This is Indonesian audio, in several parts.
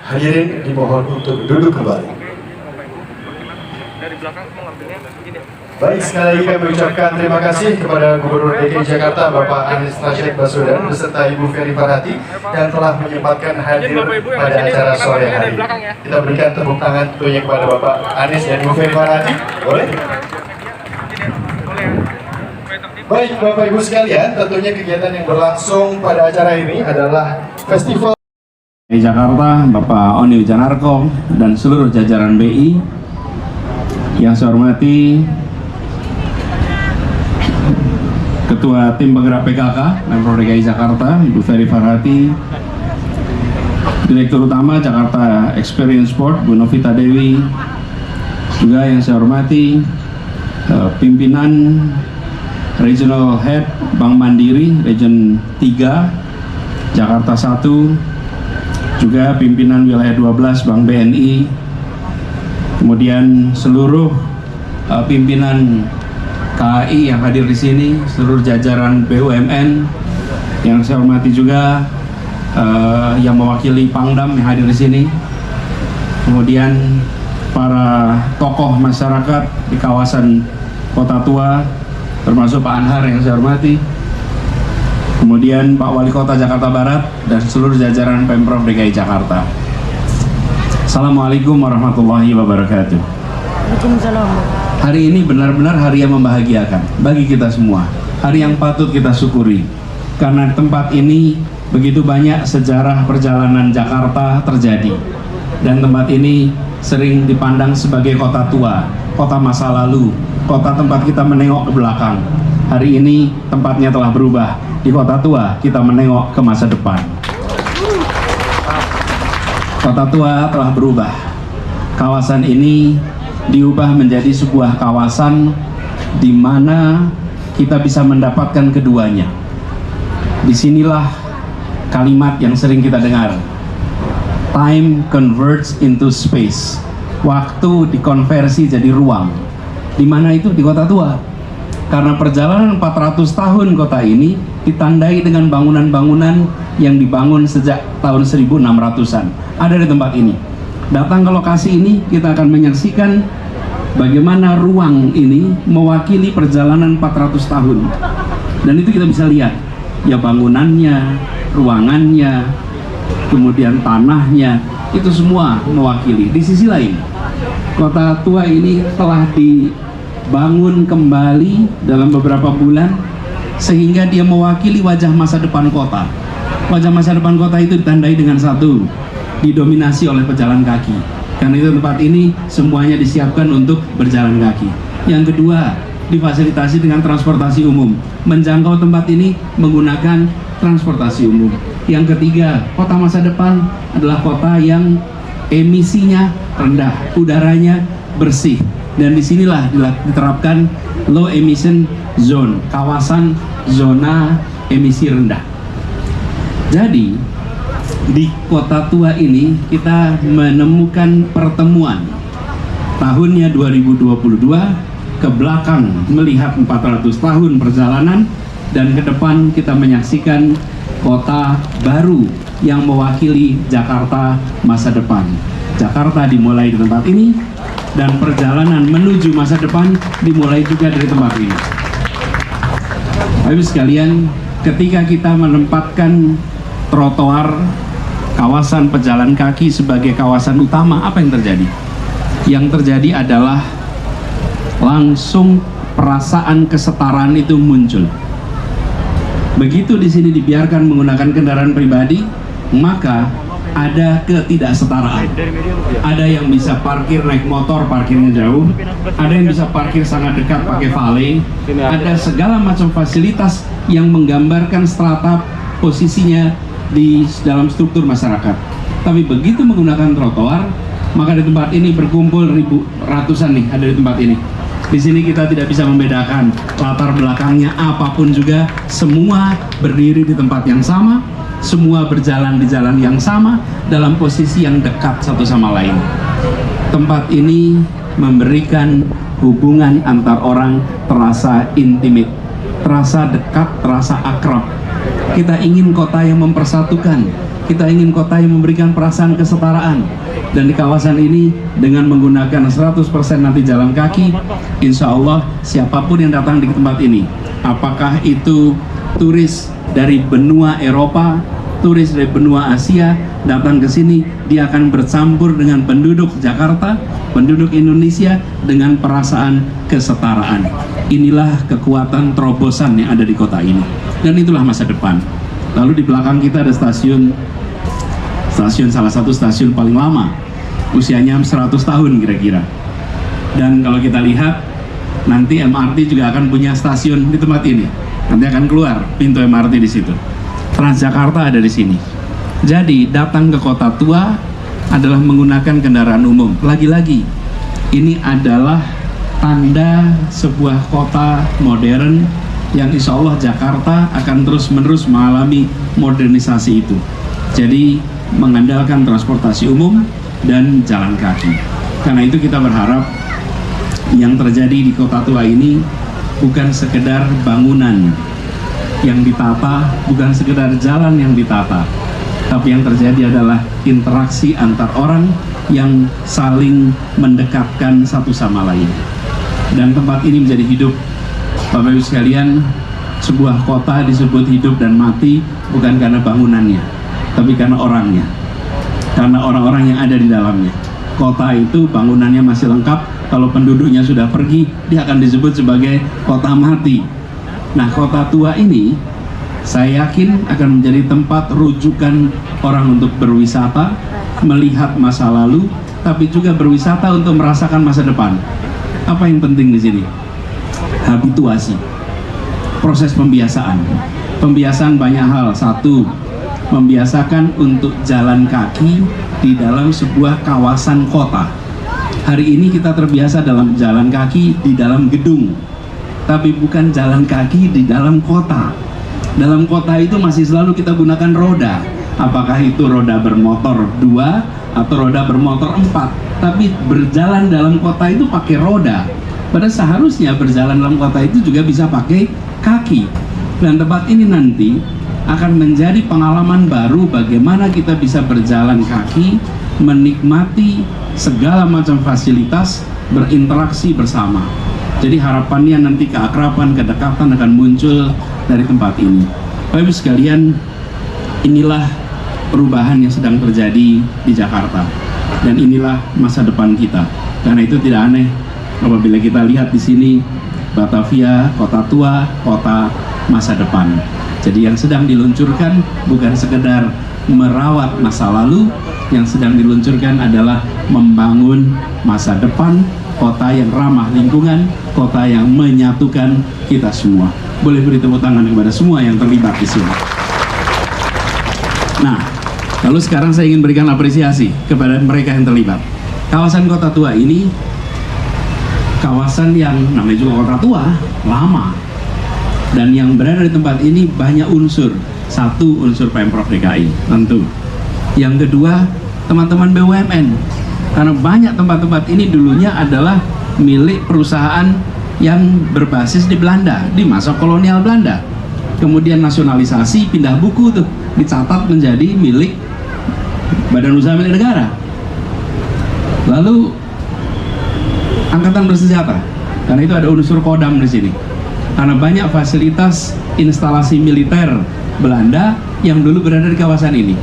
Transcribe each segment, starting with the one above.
Hadirin dimohon untuk duduk kembali. Baik, sekali lagi kami ucapkan terima kasih kepada Gubernur DKI Jakarta Bapak Anies Rashid Baswedan beserta Ibu Ferry Farhati yang telah menyempatkan hadir pada acara sore hari. Kita berikan tepuk tangan tentunya kepada Bapak Anies dan Ibu Ferry Farhati. Boleh? Baik, Bapak Ibu sekalian, tentunya kegiatan yang berlangsung pada acara ini adalah Festival Jakarta, Bapak Oni Wijanarko dan seluruh jajaran BI yang saya hormati Ketua Tim Penggerak PKK Pemprov DKI Jakarta, Ibu Ferry Farhati, Direktur Utama Jakarta Experience Sport, Bu Novita Dewi, juga yang saya hormati pimpinan Regional Head Bank Mandiri Region 3 Jakarta 1, juga pimpinan wilayah 12 Bank BNI, kemudian seluruh pimpinan KAI yang hadir di sini, seluruh jajaran BUMN yang saya hormati juga, yang mewakili Pangdam yang hadir di sini, kemudian para tokoh masyarakat di kawasan Kota Tua, termasuk Pak Anhar yang saya hormati, kemudian Pak Wali Kota Jakarta Barat dan seluruh jajaran Pemprov DKI Jakarta. Assalamualaikum warahmatullahi wabarakatuh. Waalaikumsalam. Hari ini benar-benar hari yang membahagiakan bagi kita semua. Hari yang patut kita syukuri. Karena tempat ini begitu banyak sejarah perjalanan Jakarta terjadi. Dan tempat ini sering dipandang sebagai kota tua, kota masa lalu, kota tempat kita menengok ke belakang. Hari ini tempatnya telah berubah. Di kota tua kita menengok ke masa depan. Kota tua telah berubah. Kawasan ini diubah menjadi sebuah kawasan di mana kita bisa mendapatkan keduanya. Disinilah kalimat yang sering kita dengar. Time converts into space. Waktu dikonversi jadi ruang. Di mana itu? Di kota tua. Karena perjalanan 400 tahun kota ini ditandai dengan bangunan-bangunan yang dibangun sejak tahun 1600-an. Ada di tempat ini. Datang ke lokasi ini, kita akan menyaksikan bagaimana ruang ini mewakili perjalanan 400 tahun. Dan itu kita bisa lihat, ya bangunannya, ruangannya, kemudian tanahnya, itu semua mewakili. Di sisi lain, kota tua ini telah dibangun kembali dalam beberapa bulan sehingga dia mewakili wajah masa depan kota. Wajah masa depan kota itu ditandai dengan satu, didominasi oleh pejalan kaki. Karena itu tempat ini semuanya disiapkan untuk berjalan kaki. Yang kedua, difasilitasi dengan transportasi umum. Menjangkau tempat ini menggunakan transportasi umum. Yang ketiga, kota masa depan adalah kota yang emisinya rendah, udaranya bersih. Dan disinilah diterapkan low emission zone, kawasan zona emisi rendah. Jadi Di kota tua ini kita menemukan pertemuan tahunnya 2022 ke belakang melihat 400 tahun perjalanan, dan ke depan kita menyaksikan kota baru yang mewakili Jakarta masa depan. Jakarta dimulai di tempat ini dan perjalanan menuju masa depan dimulai juga dari tempat ini. Bapak sekalian, ketika kita menempatkan trotoar kawasan pejalan kaki sebagai kawasan utama, apa yang terjadi? Yang terjadi adalah langsung perasaan kesetaraan itu muncul. Begitu di sini dibiarkan menggunakan kendaraan pribadi, maka ada ketidaksetaraan. Ada yang bisa parkir naik motor, parkirnya jauh. Ada yang bisa parkir sangat dekat pakai valet. Ada segala macam fasilitas yang menggambarkan strata posisinya di dalam struktur masyarakat. Tapi begitu menggunakan trotoar, maka di tempat ini berkumpul ratusan nih ada di tempat ini. Di sini kita tidak bisa membedakan latar belakangnya apapun juga, semua berdiri di tempat yang sama, semua berjalan di jalan yang sama dalam posisi yang dekat satu sama lain. Tempat ini memberikan hubungan antar orang terasa intimate, terasa dekat, terasa akrab. Kita ingin kota yang mempersatukan, kita ingin kota yang memberikan perasaan kesetaraan. Dan di kawasan ini dengan menggunakan 100% nanti jalan kaki, insya Allah siapapun yang datang di tempat ini, apakah itu turis dari benua Eropa, turis dari benua Asia, datang ke sini, dia akan bercampur dengan penduduk Jakarta, penduduk Indonesia dengan perasaan kesetaraan. Inilah kekuatan terobosan yang ada di kota ini, dan itulah masa depan. Lalu di belakang kita ada stasiun salah satu stasiun paling lama, usianya 100 tahun kira-kira. Dan kalau kita lihat nanti MRT juga akan punya stasiun di tempat ini. Nanti akan keluar pintu MRT di situ. Transjakarta ada di sini. Jadi datang ke kota tua adalah menggunakan kendaraan umum. Lagi-lagi ini adalah tanda sebuah kota modern yang insya Allah Jakarta akan terus-menerus mengalami modernisasi itu. Jadi mengandalkan transportasi umum dan jalan kaki. Karena itu kita berharap yang terjadi di kota tua ini bukan sekedar bangunan yang ditata, bukan sekedar jalan yang ditata, tapi yang terjadi adalah interaksi antar orang yang saling mendekatkan satu sama lain. Dan tempat ini menjadi hidup. Bapak Ibu sekalian, sebuah kota disebut hidup dan mati bukan karena bangunannya, tapi karena orangnya, karena orang-orang yang ada di dalamnya. Kota itu bangunannya masih lengkap, kalau penduduknya sudah pergi, dia akan disebut sebagai kota mati. Nah, kota tua ini saya yakin akan menjadi tempat rujukan orang untuk berwisata, melihat masa lalu, tapi juga berwisata untuk merasakan masa depan. Apa yang penting di sini? Habituasi, proses pembiasaan. Pembiasaan banyak hal. Satu, membiasakan untuk jalan kaki di dalam sebuah kawasan kota. Hari ini kita terbiasa dalam jalan kaki di dalam gedung, tapi bukan jalan kaki di dalam kota. Dalam kota itu masih selalu kita gunakan roda. Apakah itu roda bermotor 2 atau roda bermotor 4, tapi berjalan dalam kota itu pakai roda. Padahal seharusnya berjalan dalam kota itu juga bisa pakai kaki. Dan tempat ini nanti akan menjadi pengalaman baru bagaimana kita bisa berjalan kaki, menikmati segala macam fasilitas, berinteraksi bersama. Jadi harapannya nanti keakraban, kedekatan akan muncul dari tempat ini. Bapak Ibu sekalian, inilah perubahan yang sedang terjadi di Jakarta, dan inilah masa depan kita. Karena itu tidak aneh apabila kita lihat di sini Batavia, kota tua, kota masa depan. Jadi yang sedang diluncurkan bukan sekedar merawat masa lalu, yang sedang diluncurkan adalah membangun masa depan, kota yang ramah lingkungan, kota yang menyatukan kita semua. Boleh beri tepuk tangan kepada semua yang terlibat di sini. Nah, lalu sekarang saya ingin berikan apresiasi kepada mereka yang terlibat. Kawasan kota tua ini kawasan yang namanya juga kota tua, lama. Dan yang berada di tempat ini banyak unsur. Satu, unsur Pemprov DKI, tentu. Yang kedua, teman-teman BUMN, karena banyak tempat-tempat ini dulunya adalah milik perusahaan yang berbasis di Belanda, di masa kolonial Belanda. Kemudian nasionalisasi, pindah buku tuh, dicatat menjadi milik Badan Usaha Milik Negara. Lalu Angkatan Bersenjata, karena itu ada unsur Kodam di sini. Karena banyak fasilitas instalasi militer Belanda yang dulu berada di kawasan ini.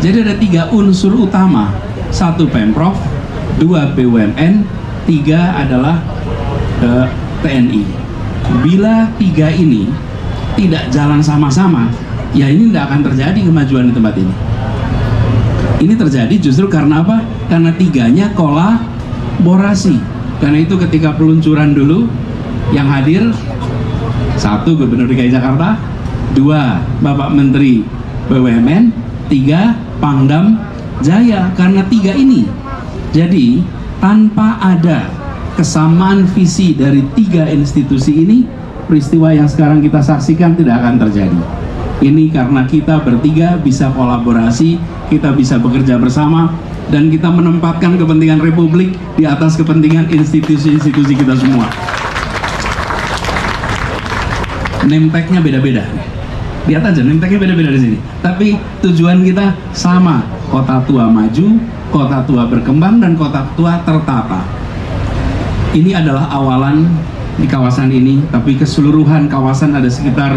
Jadi ada 3 unsur utama, 1 Pemprov, 2 BUMN, 3 adalah TNI. Bila 3 ini tidak jalan sama-sama, ya ini tidak akan terjadi kemajuan di tempat ini. Ini terjadi justru karena apa? Karena 3-nya kolaborasi. Karena itu ketika peluncuran dulu, yang hadir 1 Gubernur DKI Jakarta, 2 Bapak Menteri BUMN, 3 Pangdam Jaya. Karena 3 ini, jadi tanpa ada kesamaan visi dari 3 institusi ini, peristiwa yang sekarang kita saksikan tidak akan terjadi. Ini karena kita bertiga bisa kolaborasi, kita bisa bekerja bersama, dan kita menempatkan kepentingan Republik di atas kepentingan institusi-institusi kita semua. Name tag-nya beda-beda. Lihat aja, name tag-nya beda-beda di sini. Tapi tujuan kita sama, kota tua maju, kota tua berkembang, dan kota tua tertata. Ini adalah awalan di kawasan ini, tapi keseluruhan kawasan ada sekitar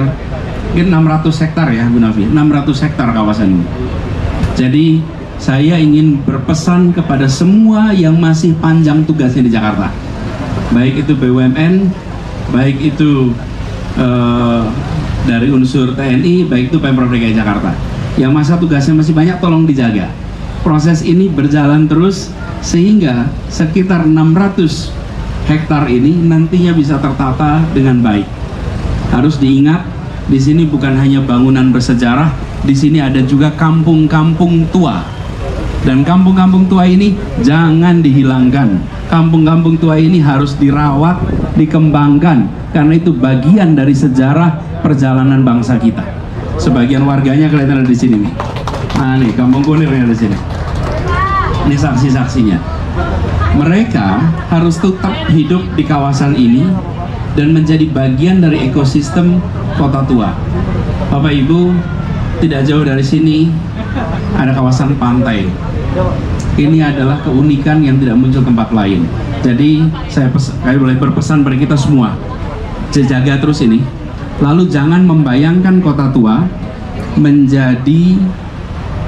600 hektar ya Bu Nafi, 600 hektar kawasan ini. Jadi saya ingin berpesan kepada semua yang masih panjang tugasnya di Jakarta, baik itu BUMN, baik itu dari unsur TNI, baik itu Pemprov DKI Jakarta, yang masa tugasnya masih banyak, tolong dijaga. Proses ini berjalan terus sehingga sekitar 600 hektar ini nantinya bisa tertata dengan baik. Harus diingat, di sini bukan hanya bangunan bersejarah, di sini ada juga kampung-kampung tua. Dan kampung-kampung tua ini jangan dihilangkan. Kampung-kampung tua ini harus dirawat, dikembangkan, karena itu bagian dari sejarah perjalanan bangsa kita. Sebagian warganya kelihatan ada di sini nih. Nah nih, Kampung Kunir yang ada di sini. Ini saksi-saksinya. Mereka harus tetap hidup di kawasan ini dan menjadi bagian dari ekosistem kota tua. Bapak Ibu, tidak jauh dari sini ada kawasan pantai. Ini adalah keunikan yang tidak muncul tempat lain. Jadi saya boleh berpesan pada kita semua, jaga terus ini. Lalu jangan membayangkan kota tua menjadi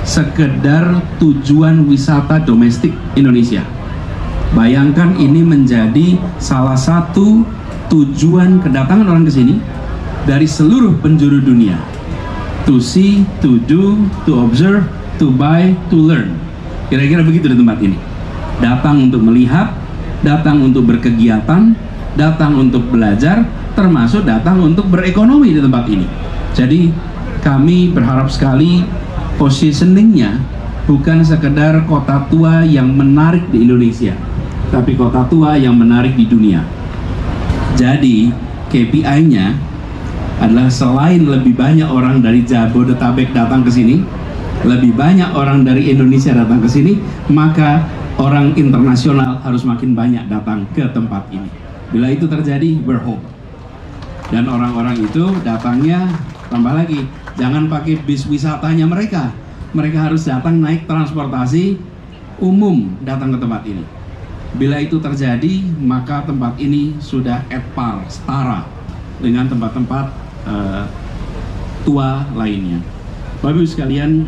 sekedar tujuan wisata domestik Indonesia. Bayangkan ini menjadi salah satu tujuan kedatangan orang ke sini dari seluruh penjuru dunia. To see, to do, to observe, to buy, to learn. Kira-kira begitu di tempat ini. Datang untuk melihat, datang untuk berkegiatan, datang untuk belajar, termasuk datang untuk berekonomi di tempat ini. Jadi kami berharap sekali positioningnya bukan sekedar kota tua yang menarik di Indonesia, tapi kota tua yang menarik di dunia. Jadi KPI-nya adalah selain lebih banyak orang dari Jabodetabek datang ke sini, lebih banyak orang dari Indonesia datang ke sini, maka orang internasional harus makin banyak datang ke tempat ini. Bila itu terjadi, we're home. Dan orang-orang itu datangnya, tambah lagi, jangan pakai bis wisatanya mereka. Mereka harus datang naik transportasi umum datang ke tempat ini. Bila itu terjadi, maka tempat ini sudah at par, setara dengan tempat-tempat tua lainnya. Bapak Ibu sekalian,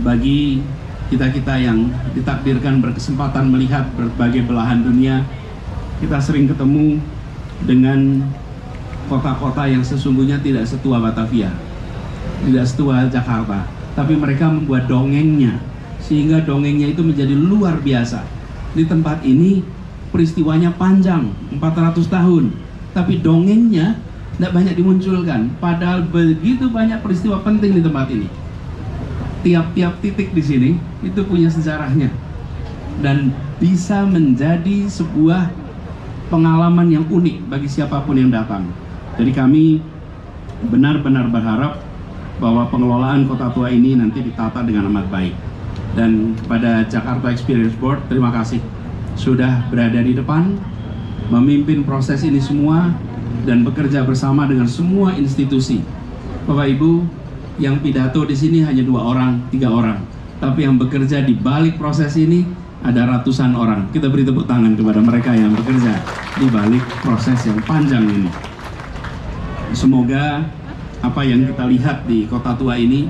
bagi kita-kita yang ditakdirkan berkesempatan melihat berbagai belahan dunia, kita sering ketemu dengan kota-kota yang sesungguhnya tidak setua Batavia, tidak setua Jakarta, tapi mereka membuat dongengnya, sehingga dongengnya itu menjadi luar biasa. Di tempat ini peristiwanya panjang, 400 tahun, tapi dongengnya tidak banyak dimunculkan, padahal begitu banyak peristiwa penting di tempat ini. Tiap-tiap titik di sini itu punya sejarahnya dan bisa menjadi sebuah pengalaman yang unik bagi siapapun yang datang. Jadi kami benar-benar berharap bahwa pengelolaan kota tua ini nanti ditata dengan amat baik. Dan kepada Jakarta Experience Board, terima kasih sudah berada di depan, memimpin proses ini semua, dan bekerja bersama dengan semua institusi. Bapak Ibu, yang pidato di sini hanya 2 orang, 3 orang, tapi yang bekerja di balik proses ini ada ratusan orang. Kita beri tepuk tangan kepada mereka yang bekerja di balik proses yang panjang ini. Semoga apa yang kita lihat di Kota Tua ini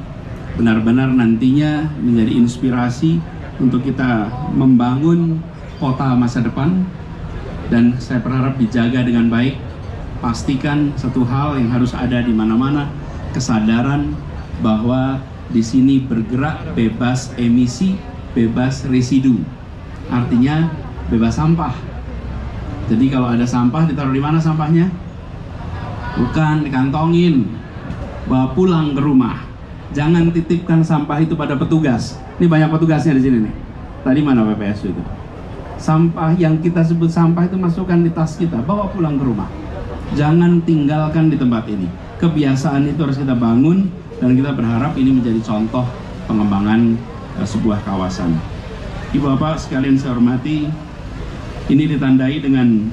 benar-benar nantinya menjadi inspirasi untuk kita membangun kota masa depan, dan saya berharap dijaga dengan baik. Pastikan satu hal yang harus ada di mana-mana, kesadaran bahwa di sini bergerak bebas emisi, bebas residu. Artinya bebas sampah. Jadi kalau ada sampah ditaruh di mana sampahnya? Bukan dikantongin, bawa pulang ke rumah. Jangan titipkan sampah itu pada petugas. Ini banyak petugasnya di sini nih. Tadi mana PPS itu? Sampah yang kita sebut sampah itu masukkan di tas kita, bawa pulang ke rumah. Jangan tinggalkan di tempat ini. Kebiasaan itu harus kita bangun, dan kita berharap ini menjadi contoh pengembangan sebuah kawasan. Ibu Bapak sekalian saya hormati, ini ditandai dengan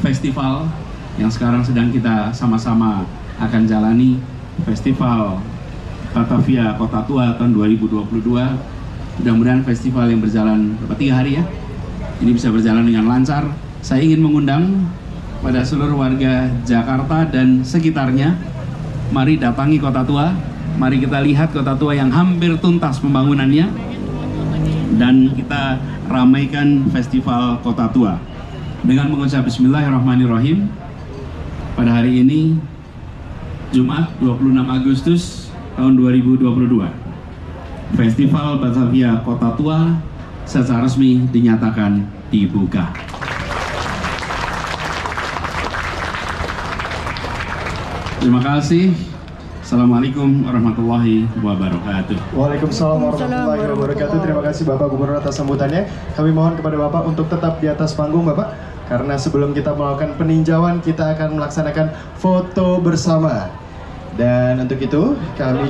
festival yang sekarang sedang kita sama-sama akan jalani, Festival Batavia Kota Tua tahun 2022. Mudah-mudahan festival yang berjalan 3 hari ya, ini bisa berjalan dengan lancar. Saya ingin mengundang pada seluruh warga Jakarta dan sekitarnya, mari datangi Kota Tua, mari kita lihat Kota Tua yang hampir tuntas pembangunannya, dan kita ramaikan Festival Kota Tua dengan mengucap Bismillahirrahmanirrahim. Pada hari ini Jumat 26 Agustus tahun 2022, Festival Batavia Kota Tua secara resmi dinyatakan dibuka. Terima kasih. Assalamualaikum warahmatullahi wabarakatuh. Waalaikumsalam warahmatullahi wabarakatuh. Terima kasih Bapak Gubernur atas sambutannya. Kami mohon kepada Bapak untuk tetap di atas panggung Bapak, karena sebelum kita melakukan peninjauan kita akan melaksanakan foto bersama. Dan untuk itu kami